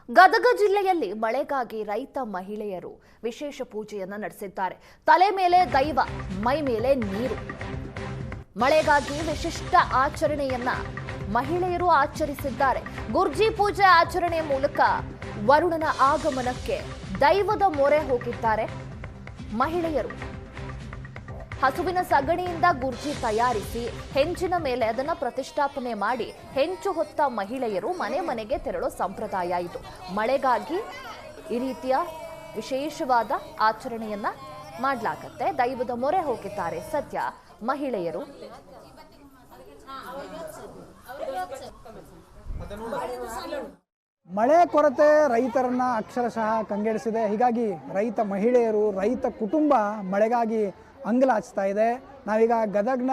ಗದಗ ಜಿಲ್ಲೆಯಲ್ಲಿ ಮಳೆಗಾಗಿ ರೈತ ಮಹಿಳೆಯರು ವಿಶೇಷ ಪೂಜೆಯನ್ನ ನಡೆಸಿದ್ದಾರೆ. ತಲೆ ಮೇಲೆ ದೈವ, ಮೈ ಮೇಲೆ ನೀರು. ಮಳೆಗಾಗಿ ವಿಶಿಷ್ಟ ಆಚರಣೆಯನ್ನ ಮಹಿಳೆಯರು ಆಚರಿಸಿದ್ದಾರೆ. ಗುರ್ಜಿ ಪೂಜೆ ಆಚರಣೆ ಮೂಲಕ ವರುಣನ ಆಗಮನಕ್ಕೆ ದೈವದ ಮೊರೆ ಹೋಗಿದ್ದಾರೆ ಮಹಿಳೆಯರು. ಹಸುವಿನ ಸಗಣಿಯಿಂದ ಗುರ್ಜಿ ತಯಾರಿಸಿ ಹೆಂಚಿನ ಮೇಲೆ ಅದನ್ನು ಪ್ರತಿಷ್ಠಾಪನೆ ಮಾಡಿ ಹೆಂಚು ಹೊತ್ತ ಮಹಿಳೆಯರು ಮನೆ ಮನೆಗೆ ತೆರಳೋ ಸಂಪ್ರದಾಯ ಇದು. ಮಳೆಗಾಗಿ ಈ ರೀತಿಯ ವಿಶೇಷವಾದ ಆಚರಣೆಯನ್ನ ಮಾಡಲಾಗುತ್ತೆ. ದೈವದ ಮೊರೆ ಹೋಗಿದ್ದಾರೆ ಸದ್ಯ ಮಹಿಳೆಯರು. ಮಳೆ ಕೊರತೆ ರೈತರನ್ನ ಅಕ್ಷರಶಃ ಕಂಗೆಡಿಸಿದೆ. ಹೀಗಾಗಿ ರೈತ ಮಹಿಳೆಯರು, ರೈತ ಕುಟುಂಬ ಮಳೆಗಾಗಿ ಅಂಗಲಾಚ್ತಾ ಇದೆ. ನಾವೀಗ ಗದಗ್ನ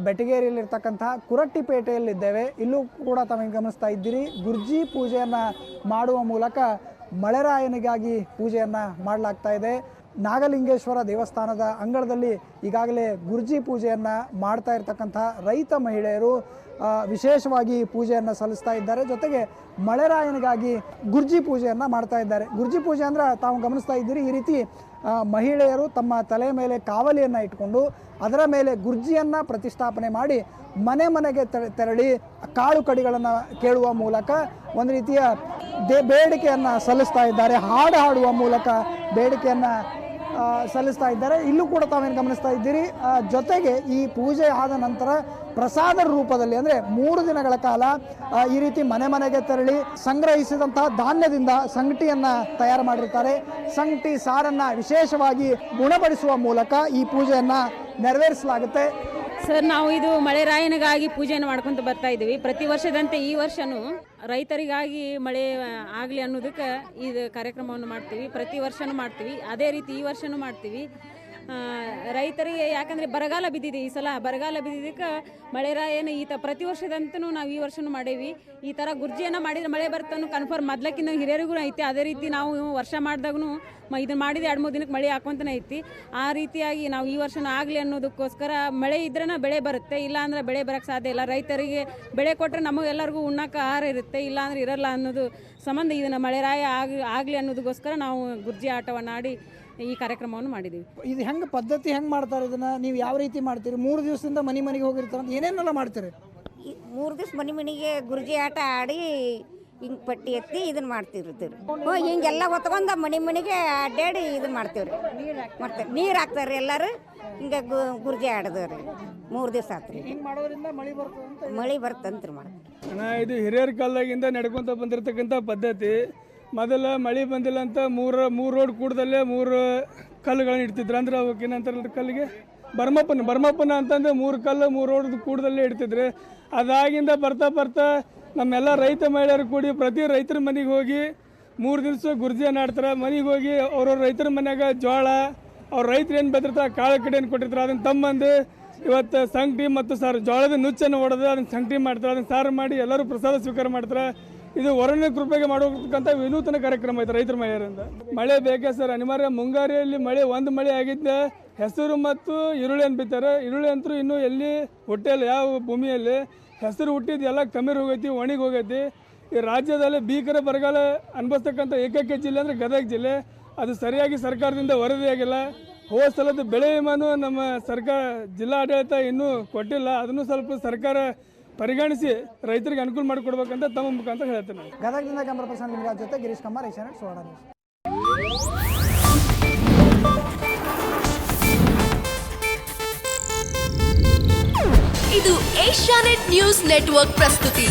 ಬೆಟಗೇರಿಯಲ್ಲಿರ್ತಕ್ಕಂತಹ ಕುರಟ್ಟಿಪೇಟೆಯಲ್ಲಿದ್ದೇವೆ. ಇಲ್ಲೂ ಕೂಡ ತಾವು ಗಮನಿಸ್ತಾ ಇದ್ದೀರಿ, ಗುರ್ಜಿ ಪೂಜೆಯನ್ನು ಮಾಡುವ ಮೂಲಕ ಮಳೆರಾಯನಿಗಾಗಿ ಪೂಜೆಯನ್ನು ಮಾಡಲಾಗ್ತಾ ಇದೆ. ನಾಗಲಿಂಗೇಶ್ವರ ದೇವಸ್ಥಾನದ ಅಂಗಳದಲ್ಲಿ ಈಗಾಗಲೇ ಗುರ್ಜಿ ಪೂಜೆಯನ್ನು ಮಾಡ್ತಾ ಇರ್ತಕ್ಕಂಥ ರೈತ ಮಹಿಳೆಯರು ವಿಶೇಷವಾಗಿ ಪೂಜೆಯನ್ನು ಸಲ್ಲಿಸ್ತಾ ಇದ್ದಾರೆ. ಜೊತೆಗೆ ಮಳೆರಾಯನಿಗಾಗಿ ಗುರ್ಜಿ ಪೂಜೆಯನ್ನು ಮಾಡ್ತಾ ಇದ್ದಾರೆ. ಗುರ್ಜಿ ಪೂಜೆ ಅಂದರೆ ತಾವು ಗಮನಿಸ್ತಾ ಇದ್ದೀರಿ, ಈ ರೀತಿ ಮಹಿಳೆಯರು ತಮ್ಮ ತಲೆ ಮೇಲೆ ಕಾವಲಿಯನ್ನು ಇಟ್ಕೊಂಡು ಅದರ ಮೇಲೆ ಗುರ್ಜಿಯನ್ನು ಪ್ರತಿಷ್ಠಾಪನೆ ಮಾಡಿ ಮನೆ ಮನೆಗೆ ತೆರಳಿ ಕಾಳು ಕಡಿಗಳನ್ನು ಕೇಳುವ ಮೂಲಕ ಒಂದು ರೀತಿಯ ಬೇಡಿಕೆಯನ್ನು ಸಲ್ಲಿಸ್ತಾ ಇದ್ದಾರೆ. ಹಾಡು ಹಾಡುವ ಮೂಲಕ ಬೇಡಿಕೆಯನ್ನು ಸಲ್ಲಿಸ್ತಾ ಇದ್ದಾರೆ. ಇಲ್ಲೂ ಕೂಡ ತಾವೇನು ಗಮನಿಸ್ತಾ ಇದ್ದೀರಿ. ಜೊತೆಗೆ ಈ ಪೂಜೆ ಆದ ನಂತರ ಪ್ರಸಾದ ರೂಪದಲ್ಲಿ ಅಂದರೆ 3 ದಿನಗಳ ಕಾಲ ಈ ರೀತಿ ಮನೆ ಮನೆಗೆ ತೆರಳಿ ಸಂಗ್ರಹಿಸಿದಂತಹ ಧಾನ್ಯದಿಂದ ಸಂಗಟಿಯನ್ನು ತಯಾರು ಮಾಡಿರ್ತಾರೆ. ಸಂಗಟಿ ಸಾರನ್ನು ವಿಶೇಷವಾಗಿ ಗುಣಪಡಿಸುವ ಮೂಲಕ ಈ ಪೂಜೆಯನ್ನು ನೆರವೇರಿಸಲಾಗುತ್ತೆ. ಸರ್, ನಾವು ಇದು ಮಳೆರಾಯನಿಗಾಗಿ ಪೂಜೆಯನ್ನು ಮಾಡ್ಕೊಂತ ಬರ್ತಾ ಇದ್ದೀವಿ. ಪ್ರತಿ ವರ್ಷದಂತೆ ಈ ವರ್ಷನೂ ರೈತರಿಗಾಗಿ ಮಳೆ ಆಗಲಿ ಅನ್ನೋದಕ್ಕೆ ಇದು ಕಾರ್ಯಕ್ರಮವನ್ನು ಮಾಡ್ತೀವಿ. ಪ್ರತಿ ವರ್ಷನೂ ಮಾಡ್ತೀವಿ. ಅದೇ ರೀತಿ ಈ ವರ್ಷನೂ ಮಾಡ್ತೀವಿ. ರೈತರಿಗೆ ಯಾಕಂದರೆ ಬರಗಾಲ ಬಿದ್ದಿದೆ. ಈ ಸಲ ಬರಗಾಲ ಬಿದ್ದಿದ್ದಕ್ಕೆ ಮಳೆರಾಯನ ಪ್ರತಿ ವರ್ಷದಂತೂ ನಾವು ಈ ವರ್ಷನೂ ಮಾಡೇವಿ. ಈ ಥರ ಗುರ್ಜಿಯನ್ನು ಮಾಡಿದರೆ ಮಳೆ ಬರ್ತನೂ ಕನ್ಫರ್ಮ್ ಮೊದ್ಲಕ್ಕಿಂತ ಹಿರಿಯರಿಗೂ ಐತಿ. ಅದೇ ರೀತಿ ನಾವು ವರ್ಷ ಮಾಡಿದಾಗೂ ಇದನ್ನು ಮಾಡಿದ 2-3 ದಿನಕ್ಕೆ ಮಳೆ ಹಾಕೊಂತನೇ ಐತಿ. ಆ ರೀತಿಯಾಗಿ ನಾವು ಈ ವರ್ಷನೂ ಆಗಲಿ ಅನ್ನೋದಕ್ಕೋಸ್ಕರ ಮಳೆ ಇದ್ರೇ ಬೆಳೆ ಬರುತ್ತೆ, ಇಲ್ಲಾಂದ್ರೆ ಬೆಳೆ ಬರೋಕ್ಕೆ ಸಾಧ್ಯ ಇಲ್ಲ. ರೈತರಿಗೆ ಬೆಳೆ ಕೊಟ್ಟರೆ ನಮಗೆಲ್ಲರಿಗೂ ಉಣ್ಣಕ್ಕೆ ಆಹಾರ ಇರುತ್ತೆ, ಇಲ್ಲಾಂದ್ರೆ ಇರಲ್ಲ ಅನ್ನೋದು ಸಂಬಂಧ ಇದನ್ನು ಮಳೆರಾಯ ಆಗಲಿ ಅನ್ನೋದಕ್ಕೋಸ್ಕರ ನಾವು ಗುರ್ಜಿ ಆಟವನ್ನು ಆಡಿ ಈ ಕಾರ್ಯಕ್ರಮವನ್ನು ಮಾಡಿದ್ದೀವಿ. ಇದು ಹೆಂಗೆ ಪದ್ಧತಿ ಹೆಂಗೆ ಮಾಡ್ತಾರೆ? ಇದನ್ನು ನೀವು ಯಾವ ರೀತಿ ಮಾಡ್ತೀರಿ? 3 ದಿವಸದಿಂದ ಮನೆ ಮನೆಗೆ ಹೋಗಿರ್ತಾರೆ ಅಂತ ಏನೇನೆಲ್ಲ ಮಾಡ್ತೀರಿ? 3 ದಿವಸ ಮನೆ ಮನೆಗೆ ಗುರ್ಜಿ ಆಟ ಆಡಿ ಹಿಂಗೆ ಪಟ್ಟಿ ಎತ್ತಿ ಇದನ್ನು ಮಾಡ್ತಿರ್ತೀವಿ. ಹಿಂಗೆಲ್ಲ ಹೊತ್ಕೊಂಡು ಮನೆ ಮನೆಗೆ ಅಡ್ಡಾಡಿ ಇದನ್ನು ಮಾಡ್ತೀವ್ರಿ. ಮಾಡ್ತಾರೆ, ನೀರು ಹಾಕ್ತಾರೆ ಎಲ್ಲರೂ. ಹಿಂಗೆ ಗುರ್ಜಿ ಆಡೋದ್ರಿ 3 ದಿವಸ ಆತ್ರಿ. ಮಳೆ ಬರ್ತಂತ್ರಿ ಮಾಡ್ತಾರೆ. ಇದು ಹಿರಿಯರ ಕಾಲದಾಗಿಂದ ನಡ್ಕೊತ ಬಂದಿರತಕ್ಕಂಥ ಪದ್ಧತಿ. ಮೊದಲ ಮಳೆ ಬಂದಿಲ್ಲ ಅಂತ ಮೂರು ರೋಡ್ ಕೂಡದಲ್ಲೇ 3 ಕಲ್ಲುಗಳನ್ನ ಇಡ್ತಿದ್ರು. ಅಂದ್ರೆ ಅವಕ್ಕೆ ಏನಂತಾರಲ್ಲ ಕಲ್ಲಿಗೆ ಬರ್ಮಪ್ಪನ ಅಂತಂದ್ರೆ 3 ಕಲ್ಲು 3 ರೋಡ್ ಕೂಡದಲ್ಲೇ ಇಡ್ತಿದ್ರು. ಅದಾಗಿಂದ ಬರ್ತಾ ನಮ್ಮೆಲ್ಲ ರೈತ ಮಹಿಳೆಯರು ಕೂಡಿ ಪ್ರತಿ ರೈತರ ಮನೆಗೆ ಹೋಗಿ 3 ದಿವಸ ಗುರ್ಜಿಯನ್ನು ಆಡ್ತಾರೆ. ಮನೆಗೆ ಹೋಗಿ ಅವ್ರವ್ರ ರೈತರ ಮನ್ಯಾಗ ಜೋಳ, ಅವ್ರ ರೈತರು ಏನು ಬೆಳೆದಿರ್ತಾರೆ ಕಾಳು ಕಡೆಯನ್ನು ಕೊಟ್ಟಿರ್ತಾರೆ, ಅದನ್ನು ತಮ್ಮಂದು ಇವತ್ತು ಸಂಗಟಿ ಮತ್ತು ಸಾರು ಜೋಳದ ನುಚ್ಚನ್ನು ಹೊಡೆದು ಅದನ್ನು ಸಂಗಟಿ ಮಾಡ್ತಾರೆ. ಅದನ್ನು ಸಾರು ಮಾಡಿ ಎಲ್ಲರೂ ಪ್ರಸಾದ ಸ್ವೀಕಾರ ಮಾಡ್ತಾರೆ. ಇದು ವರುಣ ಕೃಪೆಗೆ ಮಾಡಬೇಕಂತ ವಿನೂತನ ಕಾರ್ಯಕ್ರಮ ಐತೆ ರೈತರ ಮಹಿಳೆಯರಿಂದ. ಮಳೆ ಬೇಕೇ ಸರ್, ಅನಿವಾರ್ಯ. ಮುಂಗಾರಿಯಲ್ಲಿ ಒಂದು ಮಳೆ ಆಗಿದ್ದ ಹೆಸರು ಮತ್ತು ಈರುಳ್ಳಿಯನ್ನು ಬಿತ್ತಾರೆ. ಈರುಳ್ಳಿ ಅಂತೂ ಇನ್ನೂ ಎಲ್ಲಿ ಹುಟ್ಟಿಲ್ಲ, ಯಾವ ಭೂಮಿಯಲ್ಲಿ ಹೆಸರು ಹುಟ್ಟಿದ್ದು ಎಲ್ಲ ಕಮ್ಮಿ ಹೋಗೈತಿ, ಒಣಗಿ ಹೋಗೈತಿ. ಈ ರಾಜ್ಯದಲ್ಲಿ ಭೀಕರ ಬರಗಾಲ ಅನುಭವಿಸ್ತಕ್ಕಂಥ ಏಕೈಕ ಜಿಲ್ಲೆ ಅಂದರೆ ಗದಗ ಜಿಲ್ಲೆ. ಅದು ಸರಿಯಾಗಿ ಸರ್ಕಾರದಿಂದ ವರದಿಯಾಗಿಲ್ಲ. ಹೋದ ಸಲದ ಬೆಳೆ ವಿಮಾನು ನಮ್ಮ ಸರ್ಕಾರ ಜಿಲ್ಲಾ ಆಡಳಿತ ಇನ್ನೂ ಕೊಟ್ಟಿಲ್ಲ. ಅದನ್ನು ಸ್ವಲ್ಪ ಸರ್ಕಾರ ಪರಿಗಣಿಸಿ ರೈತರಿಗೆ ಅನುಕೂಲ ಮಾಡಿಕೊಡ್ಬೇಕಂತ ತಮ್ಮ ಮುಖಾಂತರ ಹೇಳ್ತೇನೆ. ಗದಗದಿಂದ ಕ್ಯಾಮರಾ ಪರ್ಸನ್ ಲಿಂಗರಾಜ್ ಜೊತೆ ಗಿರೀಶ್ ಕುಮಾರ್, ಏಷ್ಯಾನೆಟ್ ಸುವರ್ಣ ನ್ಯೂಸ್. ಇದು ಏಷ್ಯಾನೆಟ್ ನ್ಯೂಸ್ ನೆಟ್ವರ್ಕ್ ಪ್ರಸ್ತುತಿ.